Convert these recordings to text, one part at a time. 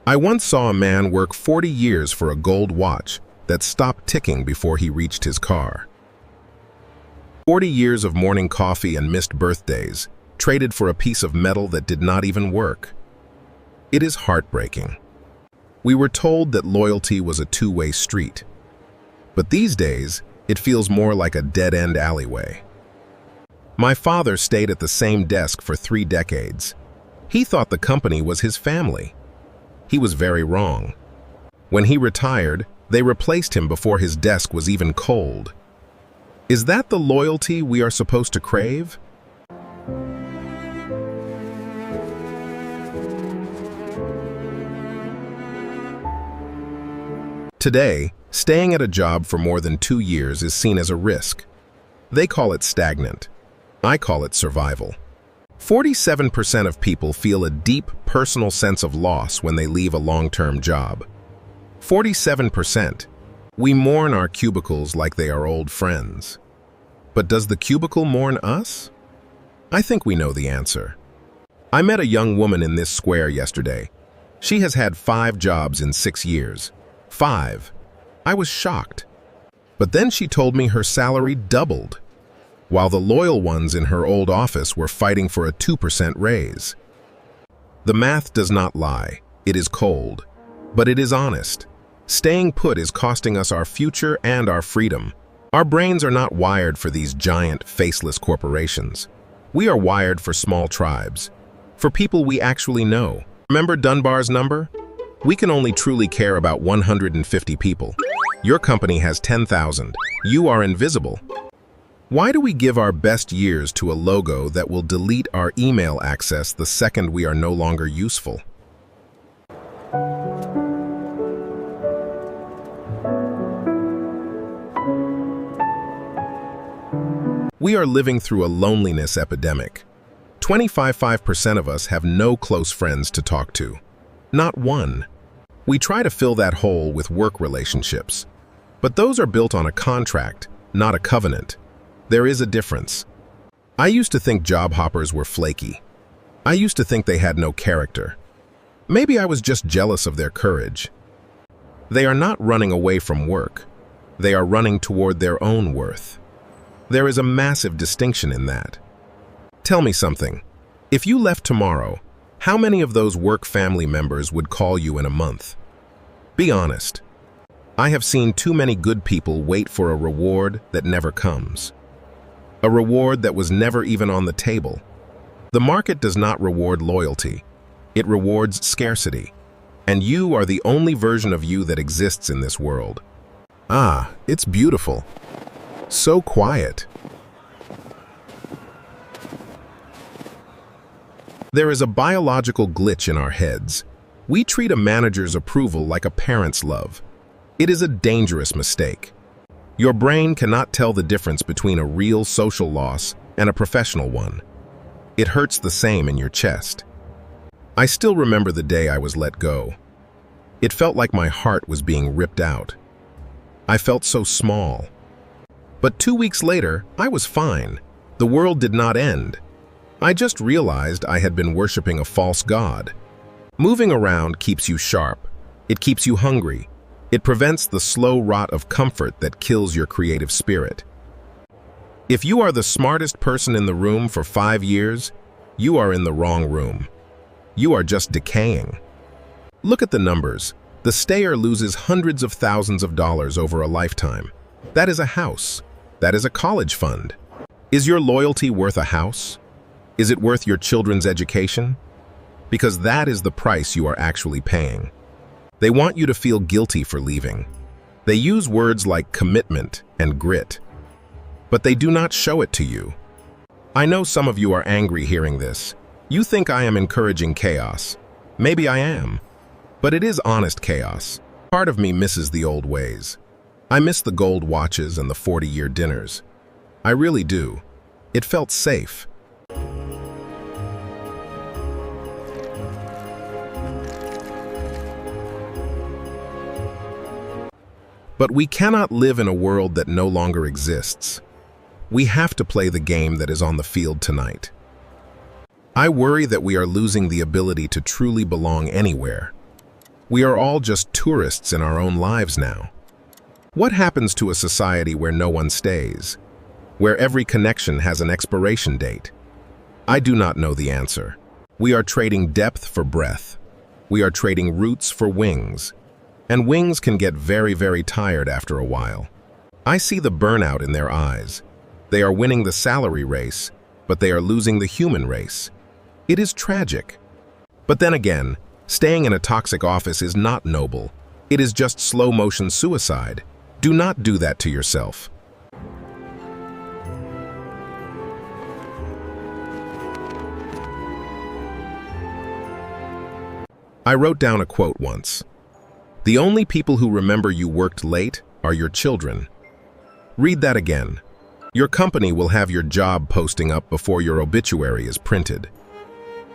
I once saw a man work 40 years for a gold watch that stopped ticking before he reached his car. 40 years of morning coffee and missed birthdays, traded for a piece of metal that did not even work. It is heartbreaking. We were told that loyalty was a two-way street. But these days, it feels more like a dead-end alleyway. My father stayed at the same desk for 3 decades. He thought the company was his family. He was very wrong. When he retired, they replaced him before his desk was even cold. Is that the loyalty we are supposed to crave? Today, staying at a job for more than 2 years is seen as a risk. They call it stagnant. I call it survival. 47% of people feel a deep personal sense of loss when they leave a long-term job. 47%. We mourn our cubicles like they are old friends. But does the cubicle mourn us? I think we know the answer. I met a young woman in this square yesterday. She has had 5 jobs in 6 years. 5. I was shocked. But then she told me her salary doubled, while the loyal ones in her old office were fighting for a 2% raise. The math does not lie. It is cold. But it is honest. Staying put is costing us our future and our freedom. Our brains are not wired for these giant, faceless corporations. We are wired for small tribes, for people we actually know. Remember Dunbar's number? We can only truly care about 150 people. Your company has 10,000. You are invisible. Why do we give our best years to a logo that will delete our email access the second we are no longer useful? We are living through a loneliness epidemic. 25% of us have no close friends to talk to. Not one. We try to fill that hole with work relationships. But those are built on a contract, not a covenant. There is a difference. I used to think job hoppers were flaky. I used to think they had no character. Maybe I was just jealous of their courage. They are not running away from work. They are running toward their own worth. There is a massive distinction in that. Tell me something. If you left tomorrow, how many of those work family members would call you in a month? Be honest. I have seen too many good people wait for a reward that never comes. A reward that was never even on the table. The market does not reward loyalty. It rewards scarcity. And you are the only version of you that exists in this world. Ah, it's beautiful. So quiet. There is a biological glitch in our heads. We treat a manager's approval like a parent's love. It is a dangerous mistake. Your brain cannot tell the difference between a real social loss and a professional one. It hurts the same in your chest. I still remember the day I was let go. It felt like my heart was being ripped out. I felt so small. But 2 weeks later, I was fine. The world did not end. I just realized I had been worshiping a false god. Moving around keeps you sharp. It keeps you hungry. It prevents the slow rot of comfort that kills your creative spirit. If you are the smartest person in the room for 5 years, you are in the wrong room. You are just decaying. Look at the numbers. The stayer loses hundreds of thousands of dollars over a lifetime. That is a house. That is a college fund. Is your loyalty worth a house? Is it worth your children's education? Because that is the price you are actually paying. They want you to feel guilty for leaving. They use words like commitment and grit, but they do not show it to you. I know some of you are angry hearing this. You think I am encouraging chaos. Maybe I am, but it is honest chaos. Part of me misses the old ways. I miss the gold watches and the 40-year dinners. I really do. It felt safe. But we cannot live in a world that no longer exists. We have to play the game that is on the field tonight. I worry that we are losing the ability to truly belong anywhere. We are all just tourists in our own lives now. What happens to a society where no one stays? Where every connection has an expiration date? I do not know the answer. We are trading depth for breadth. We are trading roots for wings. And wings can get very, very tired after a while. I see the burnout in their eyes. They are winning the salary race, but they are losing the human race. It is tragic. But then again, staying in a toxic office is not noble. It is just slow-motion suicide. Do not do that to yourself. I wrote down a quote once. The only people who remember you worked late are your children. Read that again. Your company will have your job posting up before your obituary is printed.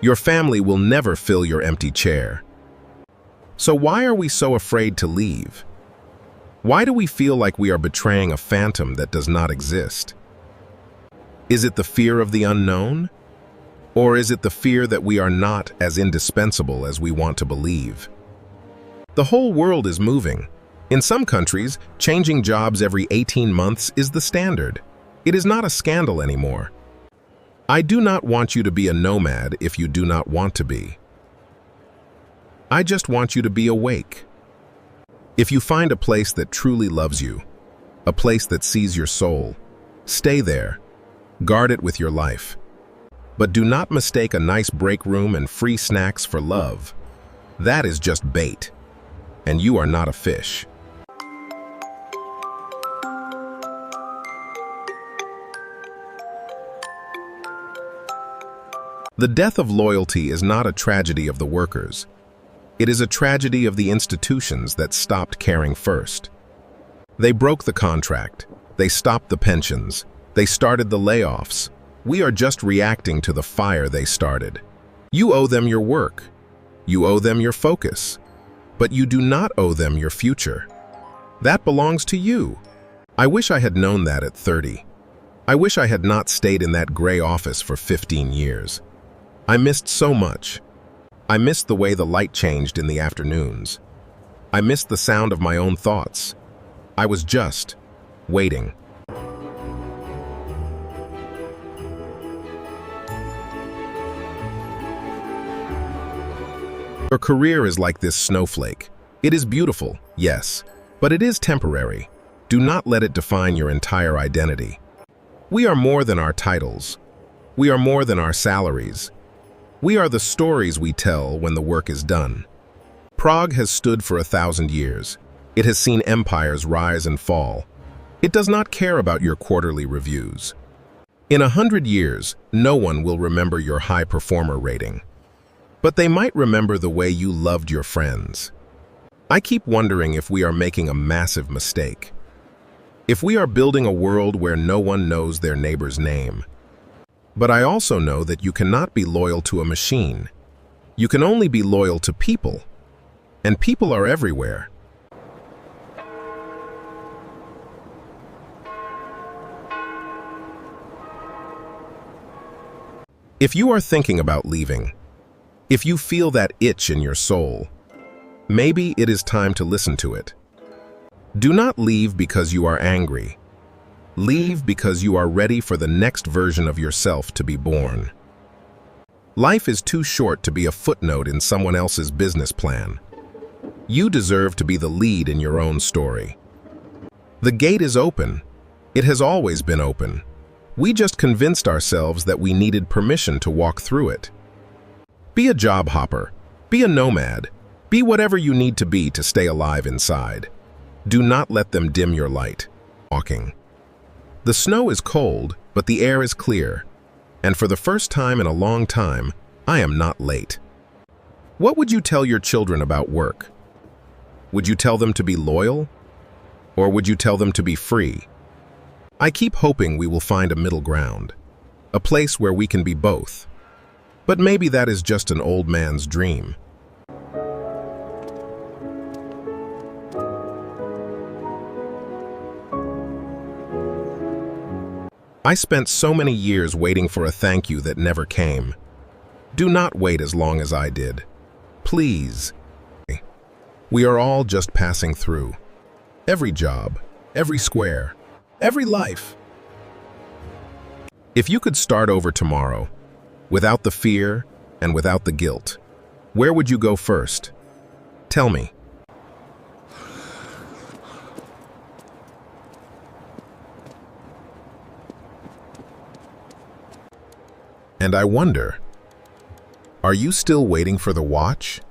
Your family will never fill your empty chair. So why are we so afraid to leave? Why do we feel like we are betraying a phantom that does not exist? Is it the fear of the unknown? Or is it the fear that we are not as indispensable as we want to believe? The whole world is moving. In some countries, changing jobs every 18 months is the standard. It is not a scandal anymore. I do not want you to be a nomad if you do not want to be. I just want you to be awake. If you find a place that truly loves you, a place that sees your soul, stay there. Guard it with your life. But do not mistake a nice break room and free snacks for love. That is just bait, and you are not a fish. The death of loyalty is not a tragedy of the workers. It is a tragedy of the institutions that stopped caring first. They broke the contract. They stopped the pensions. They started the layoffs. We are just reacting to the fire they started. You owe them your work. You owe them your focus. But you do not owe them your future. That belongs to you. I wish I had known that at 30. I wish I had not stayed in that gray office for 15 years. I missed so much. I missed the way the light changed in the afternoons. I missed the sound of my own thoughts. I was just waiting. Your career is like this snowflake. It is beautiful, yes, but it is temporary. Do not let it define your entire identity. We are more than our titles. We are more than our salaries. We are the stories we tell when the work is done. Prague has stood for 1,000 years. It has seen empires rise and fall. It does not care about your quarterly reviews. In 100 years, no one will remember your high performer rating. But they might remember the way you loved your friends. I keep wondering if we are making a massive mistake. If we are building a world where no one knows their neighbor's name. But I also know that you cannot be loyal to a machine. You can only be loyal to people. And people are everywhere. If you are thinking about leaving, if you feel that itch in your soul, maybe it is time to listen to it. Do not leave because you are angry. Leave because you are ready for the next version of yourself to be born. Life is too short to be a footnote in someone else's business plan. You deserve to be the lead in your own story. The gate is open. It has always been open. We just convinced ourselves that we needed permission to walk through it. Be a job hopper. Be a nomad. Be whatever you need to be to stay alive inside. Do not let them dim your light. Walking. The snow is cold, but the air is clear. And for the first time in a long time, I am not late. What would you tell your children about work? Would you tell them to be loyal? Or would you tell them to be free? I keep hoping we will find a middle ground, a place where we can be both. But maybe that is just an old man's dream. I spent so many years waiting for a thank you that never came. Do not wait as long as I did. Please. We are all just passing through. Every job, every square, every life. If you could start over tomorrow, without the fear and without the guilt, where would you go first? Tell me. And I wonder, are you still waiting for the watch?